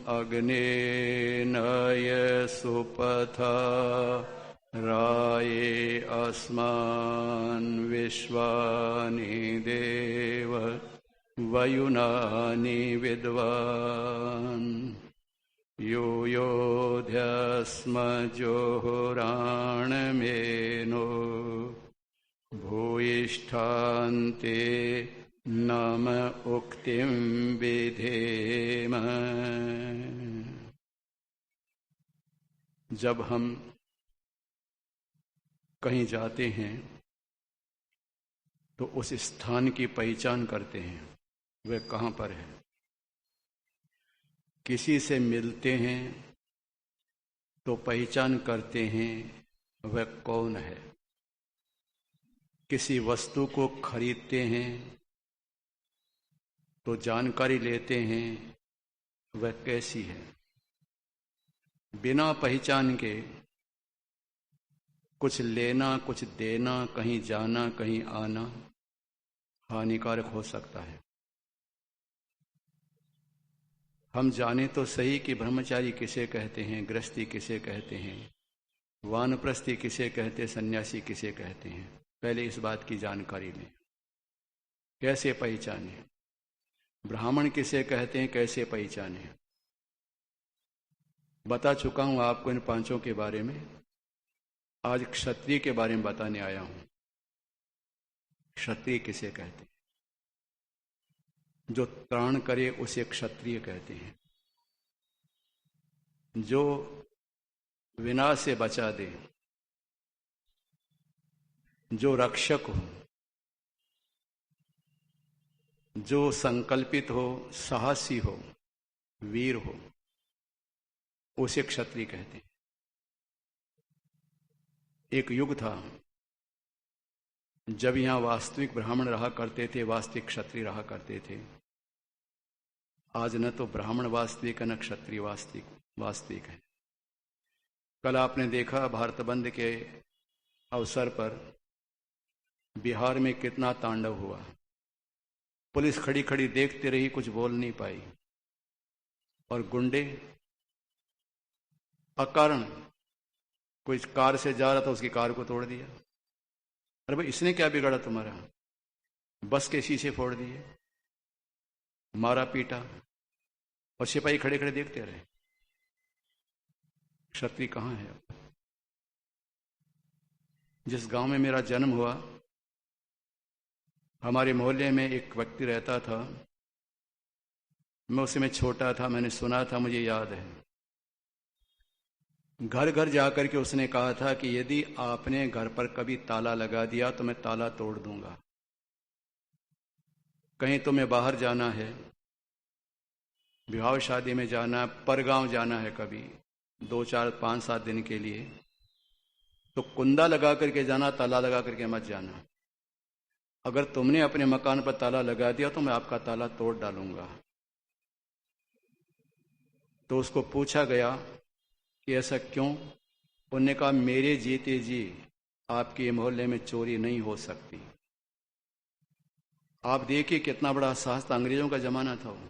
अग्नेन सुपथा राये अस्मान् विश्वानि देव वयुनानि विद्वान् यूयोऽध्यस्मजोहुराणमेनो भूयिष्ठान्ते नम उक्तिं विधेम। जब हम कहीं जाते हैं तो उस स्थान की पहचान करते हैं, वह कहाँ पर है। किसी से मिलते हैं तो पहचान करते हैं वह कौन है। किसी वस्तु को खरीदते हैं तो जानकारी लेते हैं वह कैसी है। बिना पहचान के कुछ लेना, कुछ देना, कहीं जाना, कहीं आना हानिकारक हो सकता है। हम जाने तो सही कि ब्रह्मचारी किसे कहते हैं, गृहस्थी किसे कहते हैं, वानप्रस्थी किसे कहते हैं, सन्यासी किसे कहते हैं। पहले इस बात की जानकारी लें। कैसे पहचाने? ब्राह्मण किसे कहते हैं, कैसे पहचाने? बता चुका हूं आपको इन पांचों के बारे में। आज क्षत्रिय के बारे में बताने आया हूं। क्षत्रिय किसे कहते हैं? जो त्राण करे उसे क्षत्रिय कहते हैं। जो विनाश से बचा दे, जो रक्षक हो, जो संकल्पित हो, साहसी हो, वीर हो, उसे क्षत्रिय कहते हैं। एक युग था जब यहां वास्तविक ब्राह्मण रहा करते थे, वास्तविक क्षत्रिय रहा करते थे। आज न तो ब्राह्मण वास्तविक है, न क्षत्रिय वास्तविक है। कल आपने देखा भारत बंद के अवसर पर बिहार में कितना तांडव हुआ। पुलिस खड़ी खड़ी देखती रही, कुछ बोल नहीं पाई, और गुंडे अकारण, कोई कार से जा रहा था उसकी कार को तोड़ दिया। अरे भाई, इसने क्या बिगाड़ा तुम्हारा? बस के शीशे फोड़ दिए, मारा पीटा, और सिपाही खड़े खड़े देखते रहे। क्षत्रिय कहां है? जिस गांव में मेरा जन्म हुआ, हमारे मोहल्ले में एक व्यक्ति रहता था। मैं उस समय छोटा था, मैंने सुना था, मुझे याद है। घर घर जाकर के उसने कहा था कि यदि आपने घर पर कभी ताला लगा दिया तो मैं ताला तोड़ दूंगा। कहीं तुम्हें बाहर जाना है, विवाह शादी में जाना, परगांव जाना है, कभी 2, 4, 5, 7 दिन के लिए, तो कुंदा लगा करके जाना, ताला लगा करके मत जाना। अगर तुमने अपने मकान पर ताला लगा दिया तो मैं आपका ताला तोड़ डालूंगा। तो उसको पूछा गया कि ऐसा क्यों? उन्होंने कहा, मेरे जीते जी आपके मोहल्ले में चोरी नहीं हो सकती। आप देखिए कितना बड़ा साहस था। अंग्रेजों का जमाना था वो,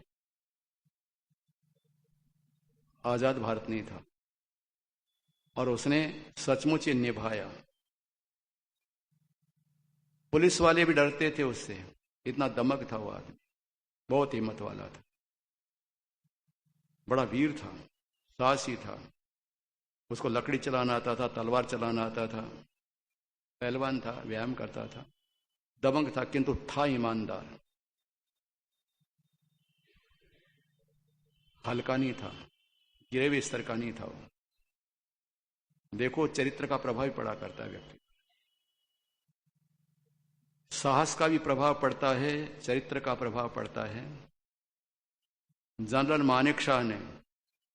आजाद भारत नहीं था, और उसने सचमुच ये निभाया। पुलिस वाले भी डरते थे उससे, इतना दमक था वो आदमी, बहुत हिम्मत वाला था, बड़ा वीर था, साहसी था। उसको लकड़ी चलाना आता था, तलवार चलाना आता था, पहलवान था, व्यायाम करता था, दबंग था, किंतु था ईमानदार, हल्का नहीं था, गिरे हुए स्तर का नहीं था वो। देखो, चरित्र का प्रभाव पड़ा करता है व्यक्ति। साहस का भी प्रभाव पड़ता है, चरित्र का प्रभाव पड़ता है। जनरल मानेकशॉ ने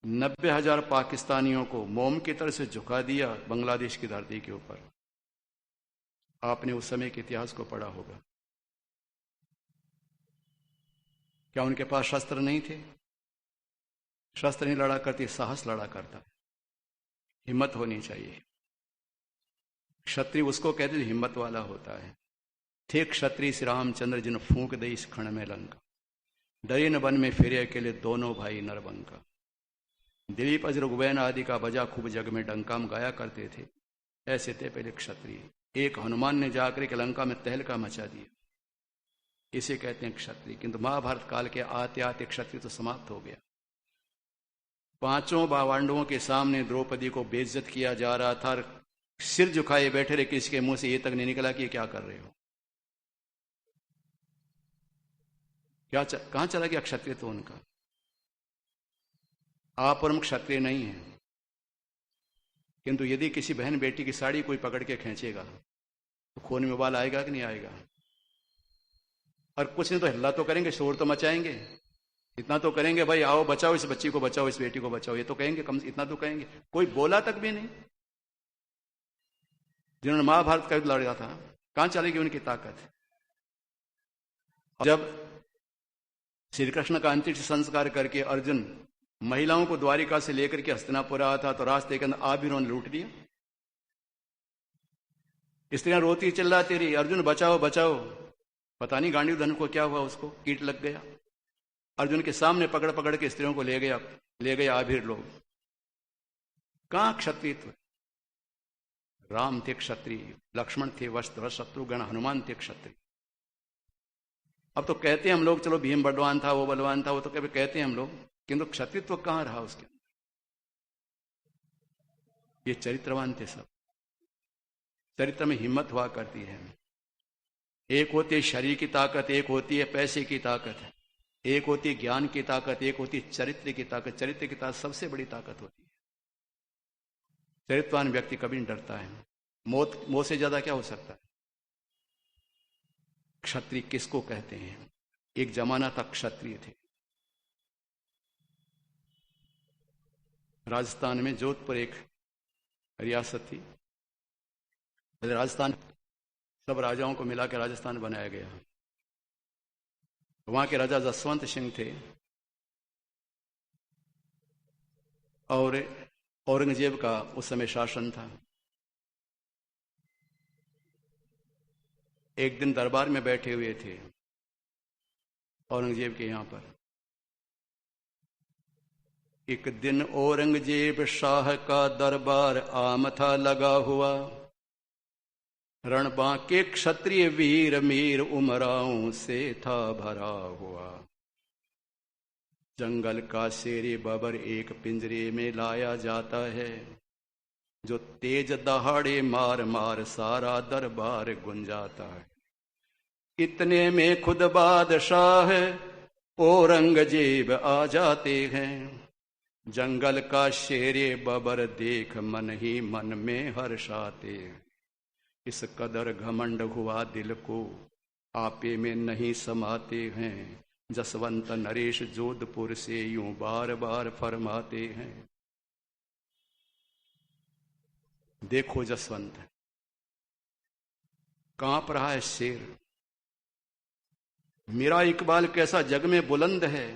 90,000 पाकिस्तानियों को मोम की तरह से झुका दिया बांग्लादेश की धरती के ऊपर। आपने उस समय के इतिहास को पढ़ा होगा। क्या उनके पास शस्त्र नहीं थे? शस्त्र नहीं लड़ा करते, साहस लड़ा करता है। हिम्मत होनी चाहिए। क्षत्रिय उसको कहते हिम्मत वाला होता है। थे क्षत्रिय श्री रामचंद्र जिन फूंक दे इस क्षण में लंका, डरे न वन में फिरे अकेले दोनों भाई नरबंका। दिलीप अजरगुबैन आदि का बजा खूब जग में डंका में गाया करते थे। ऐसे थे पहले क्षत्रिय। एक हनुमान ने जाकर के लंका में तहलका मचा दिया, इसे कहते हैं क्षत्रिय। किंतु महाभारत काल के आते आते क्षत्रिय तो समाप्त हो गया। पांचों पांडवों के सामने द्रौपदी को बेइज्जत किया जा रहा था, सिर झुकाए बैठे रहे, किसी के मुंह से ये तक नहीं निकला कि ये क्या कर रहे हो, कहां चला गया क्षत्रिय तो उनका। आप और हम क्षत्रिय नहीं है, किंतु यदि किसी बहन बेटी की साड़ी कोई पकड़ के खींचेगा तो खून में उबाल आएगा कि नहीं आएगा। और कुछ नहीं तो हल्ला तो करेंगे, शोर तो मचाएंगे, इतना तो करेंगे भाई आओ बचाओ इस बच्ची को, बचाओ इस बेटी को बचाओ, ये तो कहेंगे, कम इतना तो कहेंगे। कोई बोला तक भी नहीं। जिन्होंने महाभारत का युद्ध लड़ा था, कहां चलेगी उनकी ताकत। जब श्री कृष्ण का अंतिम संस्कार करके अर्जुन महिलाओं को द्वारिका से लेकर के हस्तिनापुर आया था, तो रास्ते के अंदर आबिरों ने लूट दिया। स्त्रियां रोती चिल्लाती रही, अर्जुन बचाओ बचाओ। पता नहीं गांडीव धन को क्या हुआ, उसको कीट लग गया। अर्जुन के सामने पकड़ पकड़ के स्त्रियों को ले गया आभिर लोग। कहां क्षत्रियत्व। राम थे क्षत्रिय, लक्ष्मण थे वस्त्र, शत्रुघ्न हनुमान थे क्षत्रिय। अब तो कहते हैं हम लोग चलो भीम बलवान था, वो बलवान था, वो तो कभी कहते हैं हम लोग, किंतु क्षत्रित्व कहां रहा उसके अंदर। ये चरित्रवान थे सब। चरित्र में हिम्मत हुआ करती है। एक होती है शरीर की ताकत, एक होती है पैसे की ताकत, एक होती है ज्ञान की ताकत, एक होती है चरित्र की ताकत। चरित्र की ताकत सबसे बड़ी ताकत होती है। चरित्रवान व्यक्ति कभी नहीं डरता है। मौत से ज्यादा क्या हो सकता है। क्षत्रिय किसको कहते हैं। एक जमाना तक क्षत्रिय थे। राजस्थान में जोधपुर एक रियासत थी। राजस्थान सब राजाओं को मिला के राजस्थान बनाया गया। वहां के राजा जसवंत सिंह थे और औरंगजेब का उस समय शासन था। एक दिन दरबार में बैठे हुए थे औरंगजेब के यहां पर। एक दिन औरंगजेब शाह का दरबार आम था लगा हुआ। रणबांके क्षत्रिय वीर मीर उमराओं से था भरा हुआ। जंगल का शेरे बबर एक पिंजरे में लाया जाता है, जो तेज दहाड़े मार मार सारा दरबार गुंजाता है। इतने में खुद बादशाह औरंगजेब आ जाते हैं। जंगल का शेरे बबर देख मन ही मन में हर्षाते। इस कदर घमंड हुआ दिल को आपे में नहीं समाते हैं। जसवंत नरेश जोधपुर से यूं बार बार फरमाते हैं। देखो जसवंत कांप रहा है शेर। मेरा इकबाल कैसा जग में बुलंद है।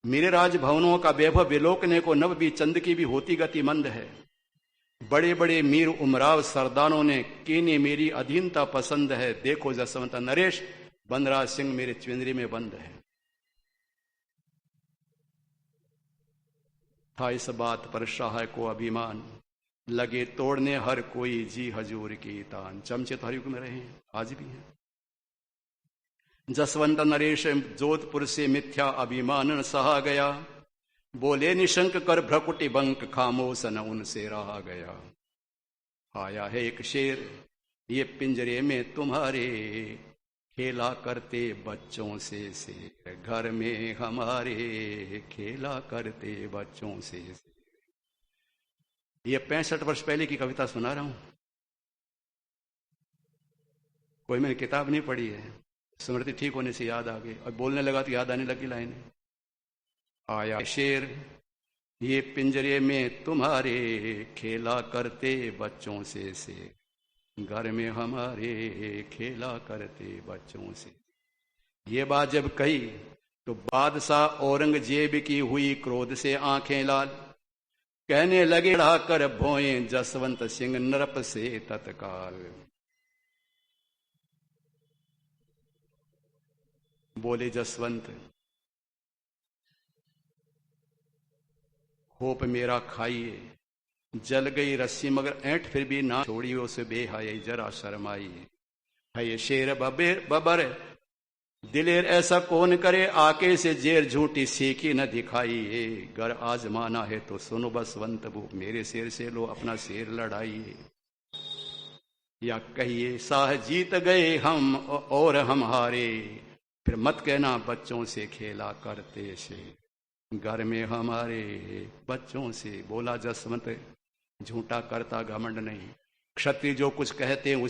मेरे राजभवनों का वैभव विलोकने को नव भी चंद की भी होती गति मंद है। बड़े बड़े मीर उमराव सरदारों ने कीनी मेरी अधीनता पसंद है। देखो जसवंत नरेश बनराज सिंह मेरे चुंदरी में बंद है। था इस बात पर शाह को अभिमान, लगे तोड़ने हर कोई जी हजूर की तान। चमचे तो हर युग में रहे हैं, आज भी हैं। जसवंत नरेश जोधपुर से मिथ्या अभिमान सहा गया। बोले निशंक कर भ्रकुटी बंक खामोश न उनसे रहा गया। आया है एक शेर ये पिंजरे में तुम्हारे, खेला करते बच्चों से शेर घर में हमारे, खेला करते बच्चों से। ये 65 वर्ष पहले की कविता सुना रहा हूं। कोई मैंने किताब नहीं पढ़ी है, स्मृति ठीक होने से याद आ गई। और बोलने लगा तो याद आने लगी लाइनें। आया शेर ये पिंजरे में तुम्हारे, खेला करते बच्चों से घर में हमारे, खेला करते बच्चों से। ये बात जब कही तो बादशाह औरंगजेब की हुई क्रोध से आंखें लाल। कहने लगे बढ़ाकर भोए जसवंत सिंह नरप से तत्काल। बोले जसवंत होप मेरा खाइए, जल गई रस्सी मगर ऐंठ फिर भी ना छोड़ी उसे बेहाय जरा शर्माई। है शेर बबर दिलेर ऐसा कौन करे, आके से जेर झूठी सीखी न दिखाइए। गर आजमाना है तो सुनो बसवंत वो, मेरे शेर से लो अपना शेर लड़ाइए। या कहिए साह जीत गए हम और हम हारे, फिर मत कहना बच्चों से खेला करते से। घर में हमारे बच्चों से बोला जसवंत, झूठा करता घमंड नहीं। क्षत्रिय जो कुछ कहते हैं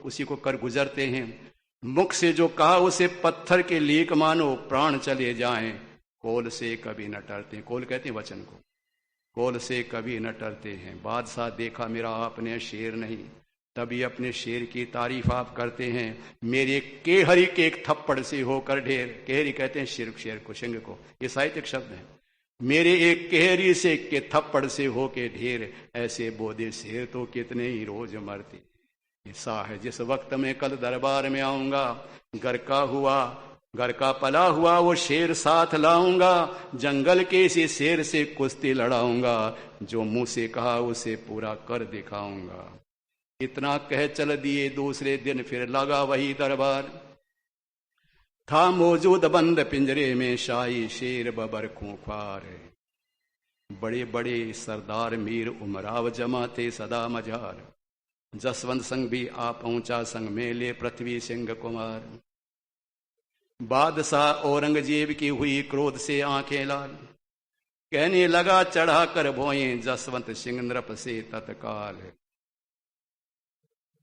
उसी को कर गुजरते हैं। मुख से जो कहा उसे पत्थर के लीक मानो, प्राण चले जाएं कोल से कभी न टरते। कोल कहते हैं वचन को, कोल से कभी न टरते हैं। बादशाह देखा मेरा आपने शेर नहीं, तभी अपने शेर की तारीफ आप करते हैं। मेरे केहरी के एक थप्पड़ से होकर ढेर, केहरी कहते हैं शेर को, सिंह को, ये साहित्यिक शब्द है। मेरे एक केहरी से के थप्पड़ से होके ढेर, ऐसे बोधे शेर तो कितने ही रोज मरते। ऐसा है जिस वक्त मैं कल दरबार में आऊंगा, घर का पला हुआ वो शेर साथ लाऊंगा। जंगल के इसी शेर से कुश्ती लड़ाऊंगा, जो मुंह से कहा उसे पूरा कर दिखाऊंगा। इतना कह चल दिए दूसरे दिन फिर लगा वही दरबार। था मौजूद बंद पिंजरे में शाही शेर बबर खूंखार। बड़े बड़े सरदार मीर उमराव जमा थे सदा मजार। जसवंत संग भी आ पहुंचा, संग मेले पृथ्वी सिंह कुमार। बादशाह औरंगजेब की हुई क्रोध से आंखें लाल, कहने लगा चढ़ा कर भोए जसवंत सिंह नृप से तत्काल।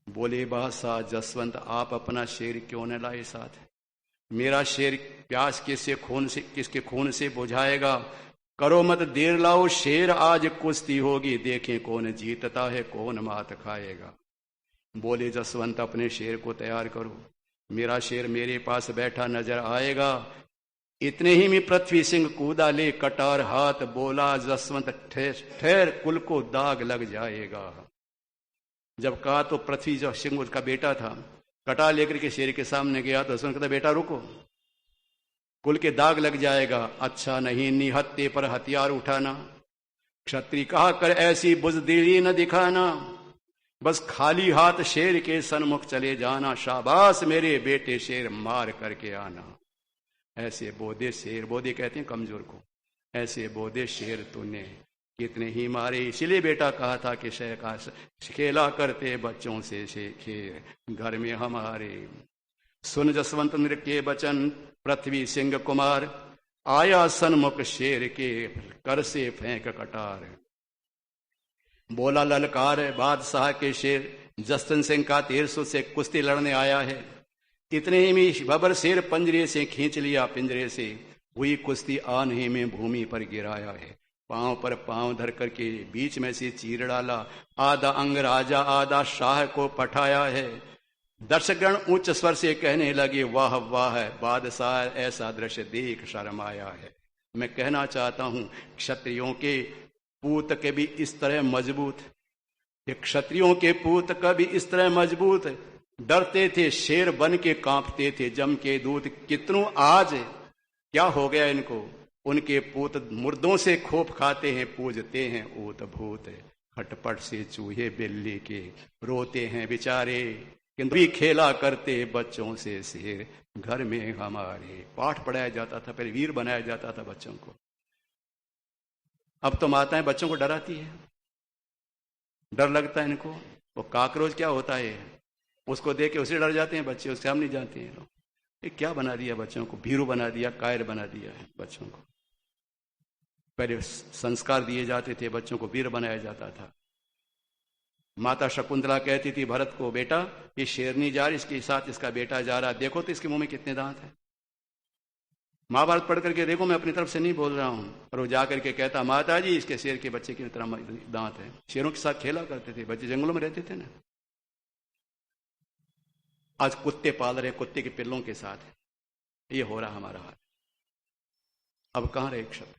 बोले बादशाह जसवंत आप अपना शेर क्यों न लाए साथ, मेरा शेर प्यास किसके खून से बुझाएगा। करो मत देर लाओ शेर आज कुश्ती होगी, देखें कौन जीतता है कौन मात खाएगा। बोले जसवंत अपने शेर को तैयार करो, मेरा शेर मेरे पास बैठा नजर आएगा। इतने ही में पृथ्वी सिंह कूदा ले कटार हाथ, बोला जसवंत ठहर कुल को दाग लग जाएगा। जब कहा तो पृथ्वी जो सिंह उसका बेटा था, कटार लेकर के शेर के सामने गया तो उसने कहता बेटा रुको, कुल के दाग लग जाएगा। अच्छा नहीं निहत्ते पर हथियार उठाना, क्षत्रिय कहा कर ऐसी बुजदिली न दिखाना। बस खाली हाथ शेर के सन्मुख चले जाना, शाबाश मेरे बेटे शेर मार करके आना। ऐसे बोधे शेर, बोधे कहते हैं कमजोर को, ऐसे बोधे शेर तूने कितने ही मारे। इसीलिए बेटा कहा था कि खेला करते बच्चों से खेल घर में हमारे। सुन जसवंत नृ के वचन पृथ्वी सिंह कुमार, आया सन्मुख शेर के कर से फेंक कटार। बोला ललकार बादशाह के शेर, जसवंत सिंह का 1300 से कुश्ती लड़ने आया है। इतने ही में बबर शेर पंजरे से खींच लिया, पिंजरे से हुई कुश्ती आन ही में भूमि पर गिराया है। पांव पर पांव धर करके बीच में से चीर डाला, आधा अंग राजा आधा शाह को पठाया है। दर्शकगण उच्च स्वर से कहने लगे वाह वाह, बादशाह ऐसा दृश्य देख शर्माया है। मैं कहना चाहता हूं क्षत्रियों के पूत के भी इस तरह मजबूत, क्षत्रियों के पूत का भी इस तरह मजबूत, डरते थे शेर बन के कांपते थे जम के दूत। कितनों आज क्या हो गया इनको, उनके पूत मुर्दों से खोप खाते हैं, पूजते हैं ऊत भूत। खटपट से चूहे बिल्ली के रोते हैं बेचारे, किंतु भी खेला करते बच्चों से शेर घर में हमारे। पाठ पढ़ाया जाता था, पहले वीर बनाया जाता था बच्चों को। अब तो माताएं बच्चों को डराती है, डर लगता है इनको। वो काकरोच क्या होता है उसको देख के उसे डर जाते हैं बच्चे, उसके सामने जाते हैं लोग। ये क्या बना दिया बच्चों को, भीरू बना दिया, कायर बना दिया है बच्चों को। पहले संस्कार दिए जाते थे, बच्चों को वीर बनाया जाता था। माता शकुंतला कहती थी भरत को, बेटा ये शेरनी जा रही, इसके साथ इसका बेटा जा रहा, देखो तो इसके मुंह में कितने दांत हैं। महाभारत पढ़ करके देखो, मैं अपनी तरफ से नहीं बोल रहा हूं। और वो जाकर के कहता माता जी इसके शेर के बच्चे की तरह दांत है। शेरों के साथ खेला करते थे बच्चे, जंगलों में रहते थे ना। आज कुत्ते पाल रहे, कुत्ते के पिल्लों के साथ ये हो रहा हमारा हाल। अब कहां रहे क्षत्रिय?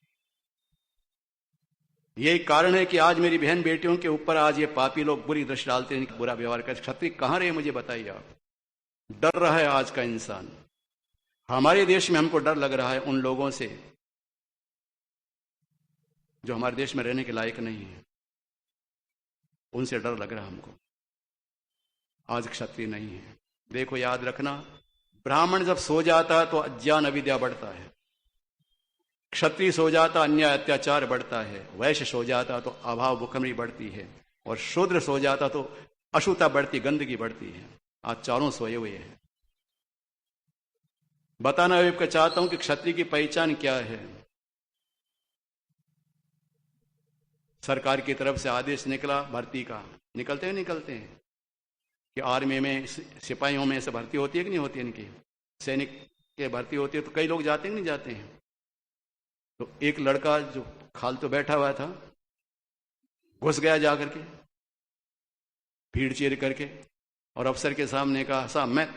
यही कारण है कि आज मेरी बहन बेटियों के ऊपर आज ये पापी लोग बुरी दृष्टि डालते हैं, बुरा व्यवहार करते। क्षत्रिय कहां रहे मुझे बताइए आप। डर रहा है आज का इंसान। हमारे देश में हमको डर लग रहा है उन लोगों से जो हमारे देश में रहने के लायक नहीं है, उनसे डर लग रहा हमको। आज क्षत्रिय नहीं है। देखो याद रखना, ब्राह्मण जब सो जाता तो अज्ञान अविद्या बढ़ता है, क्षत्रिय सो जाता अन्याय अत्याचार बढ़ता है, वैश्य सो जाता तो अभाव भुखमरी बढ़ती है, और शूद्र सो जाता तो अशुद्धता बढ़ती, गंदगी बढ़ती है। आज चारों सोए हुए हैं। बताना मैं चाहता हूं कि क्षत्रिय की पहचान क्या है। सरकार की तरफ से आदेश निकला भर्ती का, निकलते हैं कि आर्मी में सिपाहियों में से भर्ती होती है कि नहीं होती है, इनकी सैनिक के भर्ती होती है, तो कई लोग जाते हैं कि नहीं जाते हैं। तो एक लड़का जो खालतू बैठा हुआ था घुस गया जाकर के भीड़ चीर करके, और अफसर के सामने कहा, साहब मैं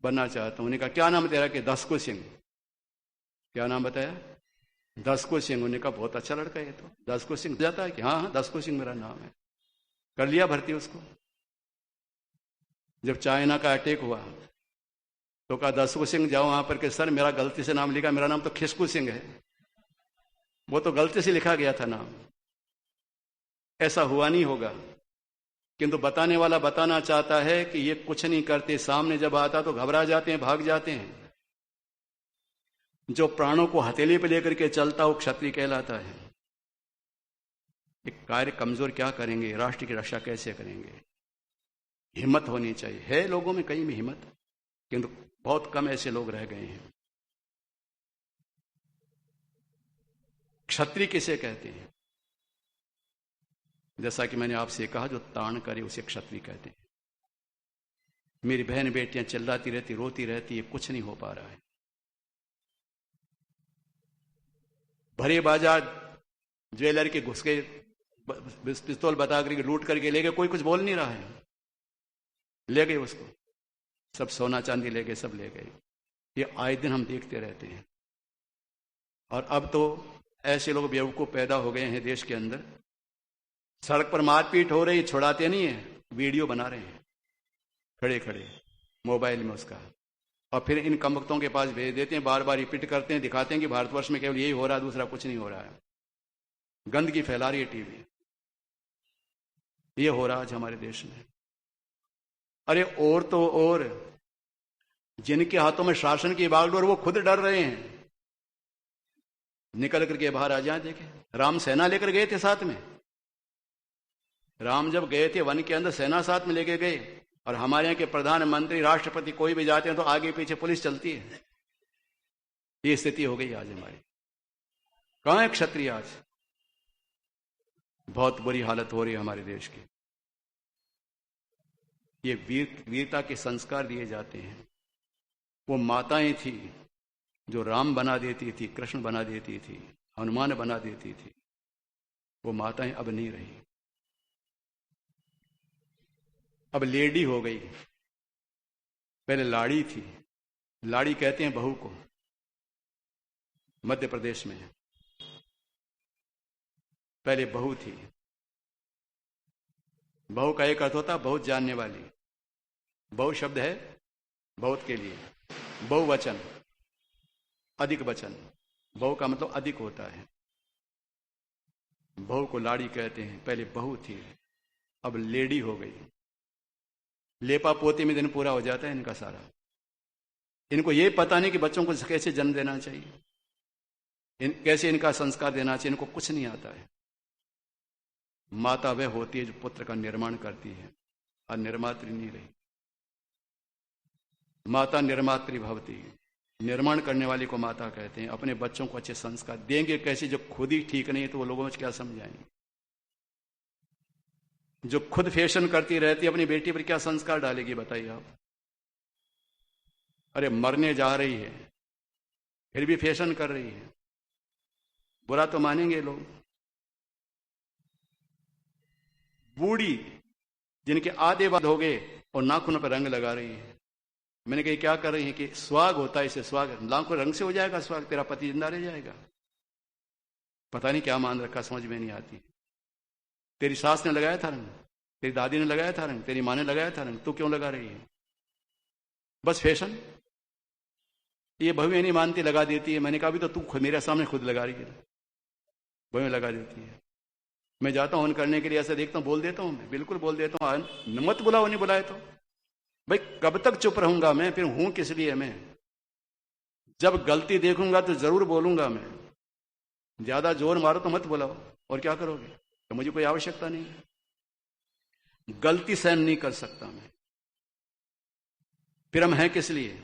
बनना चाहता हूं। उन्होंने कहा क्या नाम तेरा? कि दसकू सिंह। क्या नाम बताया? दसकू सिंह। उन्होंने कहा बहुत अच्छा लड़का है, तो दसकू सिंह जाता है कि हाँ दसकू सिंह मेरा नाम है। कर लिया भर्ती उसको। जब चाइना का अटैक हुआ तो कहा दसकू सिंह जाओ वहां पर कि सर मेरा गलती से नाम लिखा, मेरा नाम तो खिसकू सिंह है, वो तो गलती से लिखा गया था नाम। ऐसा हुआ नहीं होगा, किंतु बताने वाला बताना चाहता है कि ये कुछ नहीं करते, सामने जब आता तो घबरा जाते हैं, भाग जाते हैं। जो प्राणों को हथेली पे लेकर के चलता वो क्षत्रिय कहलाता है। एक कार्य कमजोर क्या करेंगे, राष्ट्र की रक्षा कैसे करेंगे? हिम्मत होनी चाहिए। है लोगों में कहीं भी हिम्मत, किंतु बहुत कम ऐसे लोग रह गए हैं। क्षत्रिय किसे कहते हैं? जैसा कि मैंने आपसे कहा, जो ताड़ करे उसे क्षत्रिय कहते हैं। मेरी बहन बेटियां चिल्लाती रहती, रोती रहती है, कुछ नहीं हो पा रहा है। भरे बाजार ज्वेलर के घुस के पिस्तौल बता करके लूट करके ले गए, कोई कुछ बोल नहीं रहा है, ले गए उसको, सब सोना चांदी ले गए, सब ले गए। ये आए दिन हम देखते रहते हैं। और अब तो ऐसे लोग बेवकूफ पैदा हो गए हैं देश के अंदर, सड़क पर मारपीट हो रही, छुड़ाते नहीं है, वीडियो बना रहे हैं खड़े खड़े मोबाइल में उसका, और फिर इन कमबख्तों के पास भेज देते हैं, बार बार रिपीट करते हैं, दिखाते हैं कि भारतवर्ष में केवल यही हो रहा है, दूसरा कुछ नहीं हो रहा है। गंदगी फैला रही है टीवी, ये हो रहा आज हमारे देश में। अरे और तो और जिनके हाथों में शासन की बागडोर, वो खुद डर रहे हैं, निकल करके बाहर आ जाए। देखे राम सेना लेकर गए थे साथ में, राम जब गए थे वन के अंदर सेना साथ में लेके गए, और हमारे यहाँ के प्रधानमंत्री राष्ट्रपति कोई भी जाते हैं तो आगे पीछे पुलिस चलती है। ये स्थिति हो गई आज हमारी। कहां है क्षत्रिय? आज बहुत बुरी हालत हो रही है हमारे देश की। ये वीरता के संस्कार दिए जाते हैं। वो माताएं थी जो राम बना देती थी, कृष्ण बना देती थी, हनुमान बना देती थी, वो माताएं अब नहीं रही, अब लेडी हो गई। पहले लाड़ी थी, लाड़ी कहते हैं बहू को, मध्य प्रदेश में पहले बहू थी। बहू का एक अर्थ होता बहुत जानने वाली। बहु शब्द है बहुत के लिए, बहुवचन, अधिक वचन। बहु का मतलब अधिक होता है। बहू को लाड़ी कहते हैं, पहले बहू थी, अब लेडी हो गई। लेपा पोती में दिन पूरा हो जाता है इनका सारा। इनको ये पता नहीं कि बच्चों को कैसे जन्म देना चाहिए, कैसे इनका संस्कार देना चाहिए, इनको कुछ नहीं आता है। माता वह होती है जो पुत्र का निर्माण करती है, और निर्मात्री नहीं रही। माता निर्मात्री भवती, निर्माण करने वाली को माता कहते हैं। अपने बच्चों को अच्छे संस्कार देंगे कैसे, जो खुद ही ठीक नहीं है तो वो लोगों में क्या समझाएंगे। जो खुद फैशन करती रहती है, अपनी बेटी पर क्या संस्कार डालेगी बताइए आप। अरे मरने जा रही है फिर भी फैशन कर रही है, बुरा तो मानेंगे लोग। बूढ़ी जिनके आधे बाद हो गए और नाखूनों पर रंग लगा रही है। मैंने कही क्या कर रही है कि स्वाग होता है, इसे स्वाग, नाखून रंग से हो जाएगा स्वाग, तेरा पति जिंदा रह जाएगा। पता नहीं क्या मान रखा, समझ में नहीं आती। तेरी सास ने लगाया था रंग, तेरी दादी ने लगाया था रंग, तेरी माँ ने लगाया था रंग, तू क्यों लगा रही है? बस फैशन। ये बहू नहीं मानती, लगा देती है। मैंने कहा भी तो तू मेरे सामने खुद लगा रही है, वही लगा देती है। मैं जाता हूँ ऑन करने के लिए, ऐसा देखता हूँ, बोल देता हूँ, मैं बिल्कुल बोल देता हूँ, मत बुलाओ, नहीं बुलाए तो भाई कब तक चुप रहूंगा मैं, फिर हूं किस लिए मैं? जब गलती देखूंगा तो जरूर बोलूंगा मैं। ज्यादा जोर मारो तो मत बुलाओ, और क्या करोगे? तो मुझे कोई आवश्यकता नहीं है, गलती सहन नहीं कर सकता मैं, फिर हम हैं किस लिए?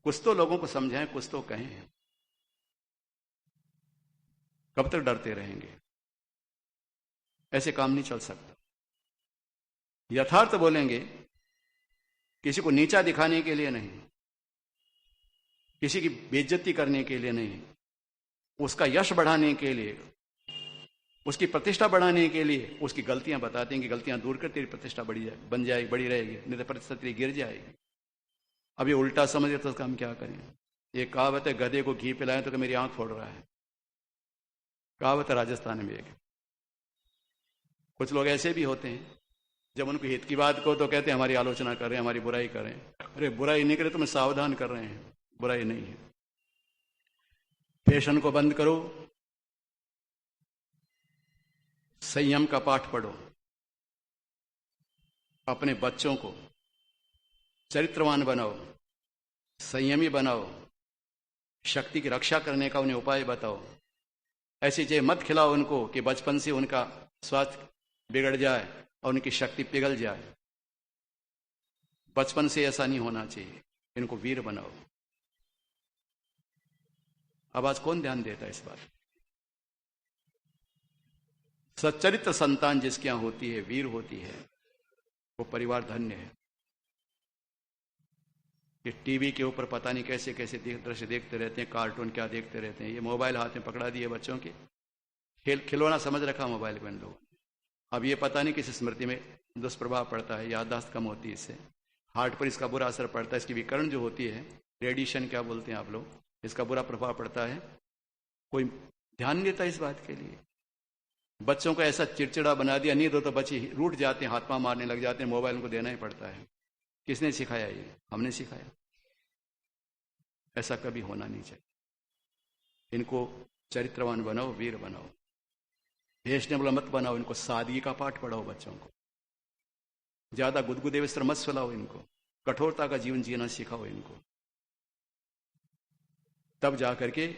कुछ तो लोगों को समझाएं, कुछ तो कहें। कब तक डरते रहेंगे? ऐसे काम नहीं चल सकता। यथार्थ बोलेंगे, किसी को नीचा दिखाने के लिए नहीं, किसी की बेइज्जती करने के लिए नहीं, उसका यश बढ़ाने के लिए, उसकी प्रतिष्ठा बढ़ाने के लिए उसकी गलतियां बताते हैं कि गलतियां दूर कर तेरी प्रतिष्ठा बढ़ी जाए, बन जाएगी, बड़ी रहेगी, नहीं तो प्रतिष्ठा तेरी गिर जाएगी। अब ये उल्टा समझे तो उसका हम क्या करें? ये कहावत है, गधे को घी पिलाएं तो कि मेरी आंख फोड़ रहा है, कहावत है राजस्थान में एक। कुछ लोग ऐसे भी होते हैं, जब उनको हित की बात को तो कहते हैं हमारी आलोचना कर रहे हैं, हमारी बुराई कर रहे हैं। अरे बुराई नहीं करे तो मैं सावधान कर रहे हैं, बुराई नहीं है। फैशन को बंद करो, संयम का पाठ पढ़ो, अपने बच्चों को चरित्रवान बनाओ, संयमी बनाओ, शक्ति की रक्षा करने का उन्हें उपाय बताओ। ऐसी चीजें मत खिलाओ उनको कि बचपन से उनका स्वास्थ्य बिगड़ जाए और उनकी शक्ति पिघल जाए। बचपन से ऐसा नहीं होना चाहिए, इनको वीर बनाओ। अब आज कौन ध्यान देता है इस बात? सच्चरित्र संतान जिसके यहां होती है, वीर होती है, वो परिवार धन्य है। ये टीवी के ऊपर पता नहीं कैसे कैसे दृश्य देखते रहते हैं, कार्टून क्या देखते रहते हैं। ये मोबाइल हाथ में पकड़ा दिए बच्चों के, खिलौना समझ रखा मोबाइल को इन लोगों। अब ये पता नहीं किस स्मृति में दुष्प्रभाव पड़ता है, याददाश्त कम होती है इससे, हार्ट पर इसका बुरा असर पड़ता है, इसकी विकर्ण जो होती है, रेडिएशन क्या बोलते हैं आप लोग, इसका बुरा प्रभाव पड़ता है। कोई ध्यान नहीं देता इस बात के लिए। बच्चों को ऐसा चिड़चिड़ा बना दिया, नींद हो तो बच्चे रूठ जाते हैं, हाथ पांव मारने लग जाते हैं, मोबाइल उनको देना ही पड़ता है। किसने सिखाया? ये हमने सिखाया। ऐसा कभी होना नहीं चाहिए। इनको चरित्रवान बनाओ, वीर बनाओ, फैशनेबल मत बनाओ, इनको सादगी का पाठ पढ़ाओ बच्चों को। ज्यादा गुदगुदे वस्त्र मत सुलाओ इनको, कठोरता का जीवन जीना सिखाओ इनको। तब जाकर के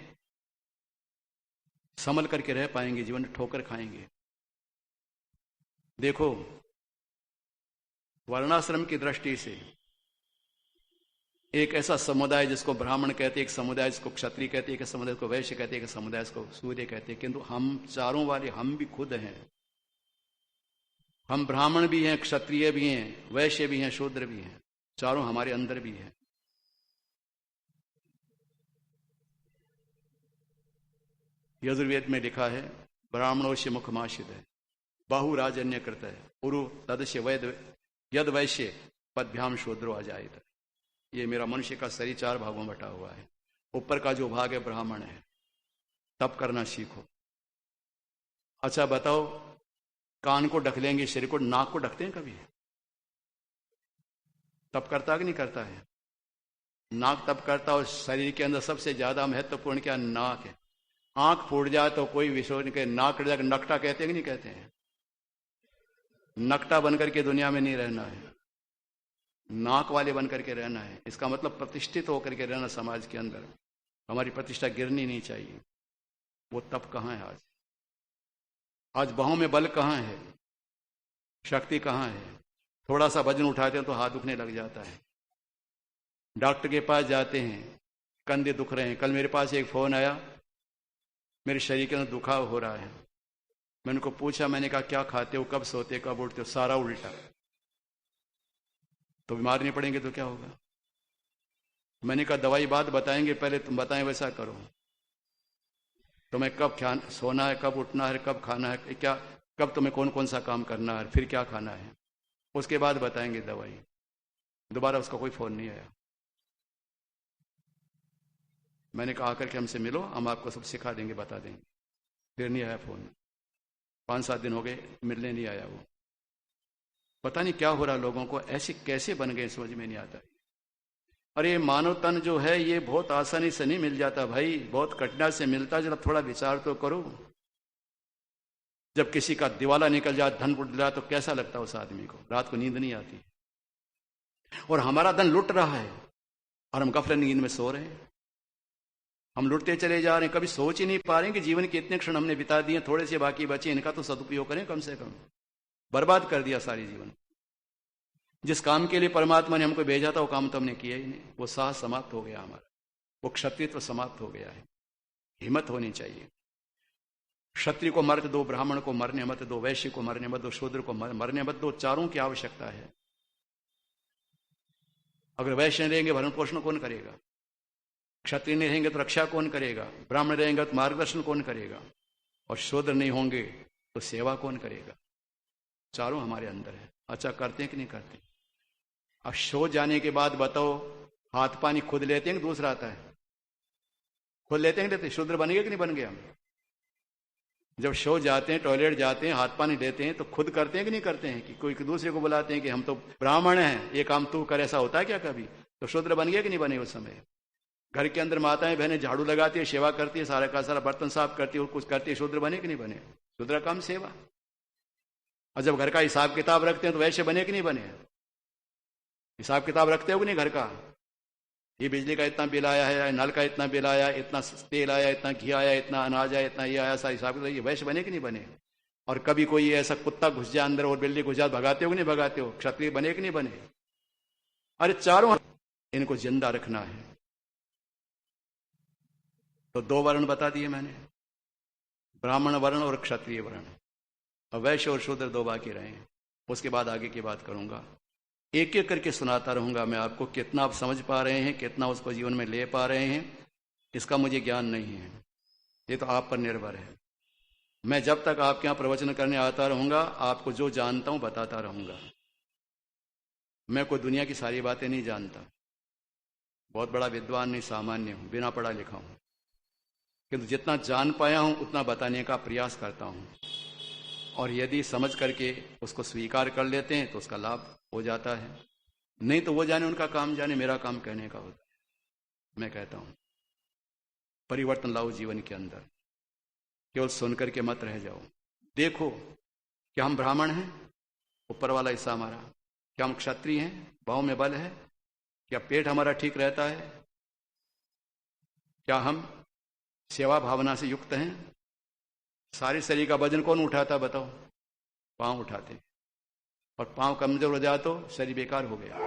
संभल करके रह पाएंगे, जीवन में ठोकर खाएंगे। देखो, वर्णाश्रम की दृष्टि से एक ऐसा समुदाय जिसको ब्राह्मण कहते हैं, एक समुदाय जिसको क्षत्रिय कहते हैं, एक समुदाय को वैश्य कहते हैं, एक समुदाय को सूर्य कहते हैं, किंतु हम चारों वाले हम भी खुद हैं। हम ब्राह्मण भी हैं, क्षत्रिय भी हैं, वैश्य भी हैं, शूद्र भी हैं, चारों हमारे अंदर भी हैं। यजुर्वेद में लिखा है, ब्राह्मणोश्य मुखमाशिद है, बाहुराजन्य कृत है, उरु तदस्य वैद यद वैश्य पदभ्याम शूद्रो अजायत। ये मेरा मनुष्य का शरीर 4 भागों में बटा हुआ है। ऊपर का जो भाग है ब्राह्मण है, तप करना सीखो। अच्छा बताओ, कान को ढक लेंगे, शरीर को, नाक को ढकते हैं कभी? तप करता कि नहीं करता है? नाक तप करता, और शरीर के अंदर सबसे ज्यादा महत्वपूर्ण क्या? नाक है। आंख फूट जाए तो कोई विश्व के, नाक कट जाकर नकटा कहते हैं कि नहीं कहते हैं? नकटा बनकर के दुनिया में नहीं रहना है, नाक वाले बनकर के रहना है। इसका मतलब प्रतिष्ठित होकर के रहना समाज के अंदर। हमारी प्रतिष्ठा गिरनी नहीं चाहिए। वो तप कहां है आज? आज बाहों में बल कहां है, शक्ति कहां है? थोड़ा सा वजन उठाते हैं तो हाथ दुखने लग जाता है। डॉक्टर के पास जाते हैं, कंधे दुख रहे हैं। कल मेरे पास एक फोन आया, मेरे शरीर के अंदर दुखाव हो रहा है। मैंने उनको पूछा, मैंने कहा क्या खाते हो, कब सोते, कब उठते हो? सारा उल्टा। तो बीमार नहीं पड़ेंगे तो क्या होगा? मैंने कहा दवाई बाद बताएंगे, पहले तुम बताएं वैसा करो। तो मैं कब सोना है, कब उठना है, कब खाना है, क्या, कब तुम्हें कौन कौन सा काम करना है, फिर क्या खाना है, उसके बाद बताएंगे दवाई। दोबारा उसका कोई फोन नहीं आया। मैंने कहा आकर के हमसे मिलो, हम आपको सब सिखा देंगे, बता देंगे। फिर नहीं आया फोन। 5-7 दिन हो गए, मिलने नहीं आया वो। पता नहीं क्या हो रहा लोगों को, ऐसे कैसे बन गए समझ में नहीं आता। अरे मानव तन जो है ये बहुत आसानी से नहीं मिल जाता भाई, बहुत कठिनाई से मिलता। जरा थोड़ा विचार तो करो। जब किसी का दिवाला निकल जाए, धन लुट जाए, तो कैसा लगता है उस आदमी को? रात को नींद नहीं आती। और हमारा धन लुट रहा है और हम गफलत नींद में सो रहे हैं। हम लुटते चले जा रहे हैं, कभी सोच ही नहीं पा रहे हैं कि जीवन के इतने क्षण हमने बिता दिए, थोड़े से बाकी बचे, इनका तो सदुपयोग करें कम से कम। बर्बाद कर दिया सारी जीवन। जिस काम के लिए परमात्मा ने हमको भेजा था वो काम तो हमने किया ही नहीं। वो साहस समाप्त हो गया हमारा, वो क्षत्रित्व समाप्त हो गया है। हिम्मत होनी चाहिए। क्षत्रिय को मरने दो, ब्राह्मण को मरने मत दो, वैश्य को मरने मत दो, शूद्र को मरने मत दो। चारों की आवश्यकता है। अगर वैश्य रहेंगे भरण पोषण कौन करेगा? क्षत्रिय नहीं रहेंगे तो रक्षा कौन करेगा? ब्राह्मण रहेंगे तो मार्गदर्शन कौन करेगा? और शूद्र नहीं होंगे तो सेवा कौन करेगा? चारों हमारे अंदर है। अच्छा, करते हैं कि नहीं करते? अब सो जाने के बाद बताओ, हाथ पानी खुद लेते हैं कि दूसरा आता है? खुद लेते हैं कि लेते? शूद्र बन गए कि नहीं बन गए हम? जब सो जाते हैं, टॉयलेट जाते हैं, हाथ पानी लेते हैं, तो खुद करते हैं कि नहीं करते हैं? कि कोई दूसरे को बुलाते हैं कि हम तो ब्राह्मण हैं, ये काम तू कर, ऐसा होता है क्या कभी? तो शूद्र बन गए कि नहीं बने उस समय? घर के अंदर माताएं बहनें झाड़ू लगाती है, सेवा करती है, सारा का सारा बर्तन साफ करती है, कुछ करती है। शूद्र बने कि नहीं बने? शूद्र काम सेवा। और जब घर का हिसाब किताब रखते हैं तो वैसे बने कि नहीं बने? हिसाब किताब रखते हो कि नहीं घर का? ये बिजली का इतना बिल आया है, नल का इतना बिल आया, इतना तेल आया, इतना घी आया, इतना अनाज आया, इतना ये आया, सारा हिसाब किताब। ये वैसे बने कि नहीं बने? और कभी कोई ऐसा कुत्ता घुस जाए अंदर और बिल्ली घुस जाए, भगाते हो कि नहीं भगाते हो? क्षत्रिय बने कि नहीं बने? अरे चारों इनको जिंदा रखना है। तो दो वर्ण बता दिए मैंने, ब्राह्मण वर्ण और क्षत्रिय वर्ण। और वैश्य और शूद्र दो बाकी रहे। उसके बाद आगे की बात करूंगा, एक एक करके सुनाता रहूंगा मैं आपको। कितना आप समझ पा रहे हैं, कितना उसको जीवन में ले पा रहे हैं, इसका मुझे ज्ञान नहीं है, ये तो आप पर निर्भर है। मैं जब तक आपके यहां प्रवचन करने आता रहूंगा, आपको जो जानता हूं बताता रहूंगा। मैं कोई दुनिया की सारी बातें नहीं जानता, बहुत बड़ा विद्वान नहीं, सामान्य हूं, बिना पढ़ा लिखा हूं, किंतु जितना जान पाया हूं उतना बताने का प्रयास करता हूं। और यदि समझ करके उसको स्वीकार कर लेते हैं तो उसका लाभ हो जाता है, नहीं तो वो जाने, उनका काम जाने, मेरा काम कहने का होता है। मैं कहता हूं परिवर्तन लाओ जीवन के अंदर, केवल सुनकर के मत रह जाओ। देखो क्या हम ब्राह्मण हैं, ऊपर वाला हिस्सा हमारा? क्या हम क्षत्रिय हैं, बाहों में बल है? क्या पेट हमारा ठीक रहता है? क्या हम सेवा भावना से युक्त हैं? सारे शरीर का वजन कौन उठाता बताओ? पांव उठाते, और पांव कमजोर हो जाए तो शरीर बेकार हो गया।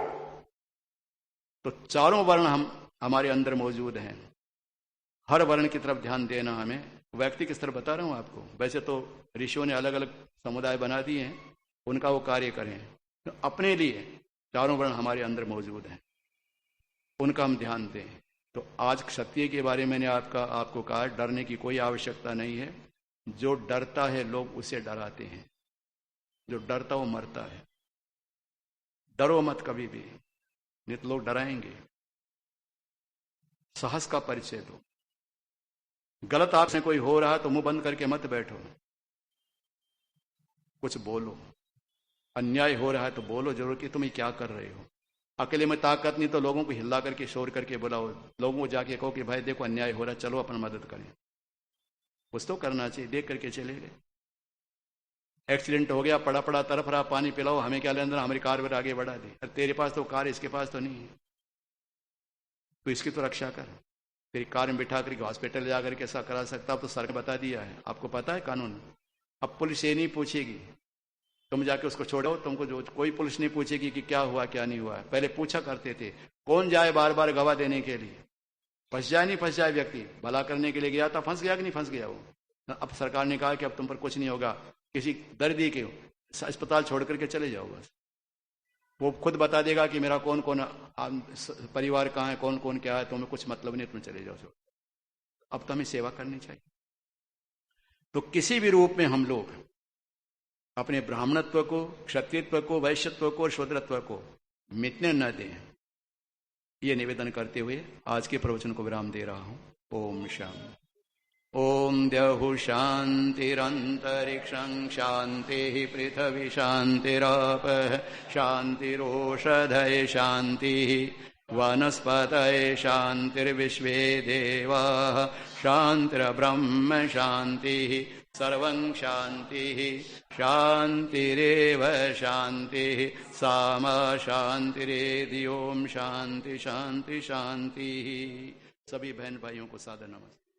तो चारों वर्ण हमारे अंदर मौजूद हैं। हर वर्ण की तरफ ध्यान देना हमें। व्यक्ति किस तरह बता रहा हूं आपको। वैसे तो ऋषियों ने अलग अलग समुदाय बना दिए हैं, उनका वो कार्य करें, तो अपने लिए चारों वर्ण हमारे अंदर मौजूद हैं, उनका हम ध्यान दें। तो आज क्षत्रिय के बारे में मैंने आपको कहा, डरने की कोई आवश्यकता नहीं है। जो डरता है लोग उसे डराते हैं, जो डरता वो मरता है। डरो मत कभी भी, नहीं तो लोग डराएंगे। साहस का परिचय दो। गलत आपसे कोई हो रहा तो मुंह बंद करके मत बैठो, कुछ बोलो। अन्याय हो रहा है तो बोलो जरूर कि तुम ये क्या कर रहे हो। अकेले में ताकत नहीं तो लोगों को हिला करके, शोर करके बुलाओ। लोगों को जाके कहो कि भाई देखो अन्याय हो रहा है, चलो अपन मदद करें। कुछ तो करना चाहिए। देख करके चले गए, एक्सीडेंट हो गया, पड़ा पड़ा तरफ रहा, पानी पिलाओ, हमें क्या लेना, हमारी कार पर आगे बढ़ा दी। अरे तेरे पास तो कार, इसके पास तो नहीं है, तो इसकी तो रक्षा कर। तेरी कार में बिठा करके हॉस्पिटल जाकर कैसा करा सकता, अब तो सर बता दिया है, आपको पता है कानून। अब पुलिस ये नहीं पूछेगी, तुम जाके उसको छोड़ो, तुमको जो कोई पुलिस नहीं पूछेगी कि क्या हुआ क्या नहीं हुआ। पहले पूछा करते थे, कौन जाए बार बार गवाह देने के लिए। फंस जाए नहीं फंस जाए, व्यक्ति भला करने के लिए गया था, फंस गया कि नहीं फंस गया वो। अब सरकार ने कहा कि अब तुम पर कुछ नहीं होगा, किसी दर्दी के अस्पताल छोड़ करके चले जाओ बस। वो खुद बता देगा कि मेरा कौन कौन परिवार कहाँ है, कौन कौन क्या है, तुम्हें कुछ मतलब नहीं, तुम चले जाओ। अब तो हमें सेवा करनी चाहिए। तो किसी भी रूप में हम लोग अपने ब्राह्मणत्व को, क्षत्रियत्व को, वैश्यत्व को और शूद्रत्व को मिटने न दें, ये निवेदन करते हुए आज के प्रवचन को विराम दे रहा हूं। ओम शांति। ओम द्यौः शान्तिरन्तरिक्षं शान्तिः पृथिवी शान्तिरापः शान्तिरोषधय शान्तिः वनस्पतये शान्तिर्विश्वे देवाः शान्तिर्ब्रह्म शान्तिः सर्वं शान्तिः शान्तिरेव शान्तिः सामा शान्तिरेधि ओम शांति शांति शांति। सभी बहन भाइयों को सादर नमस्ते।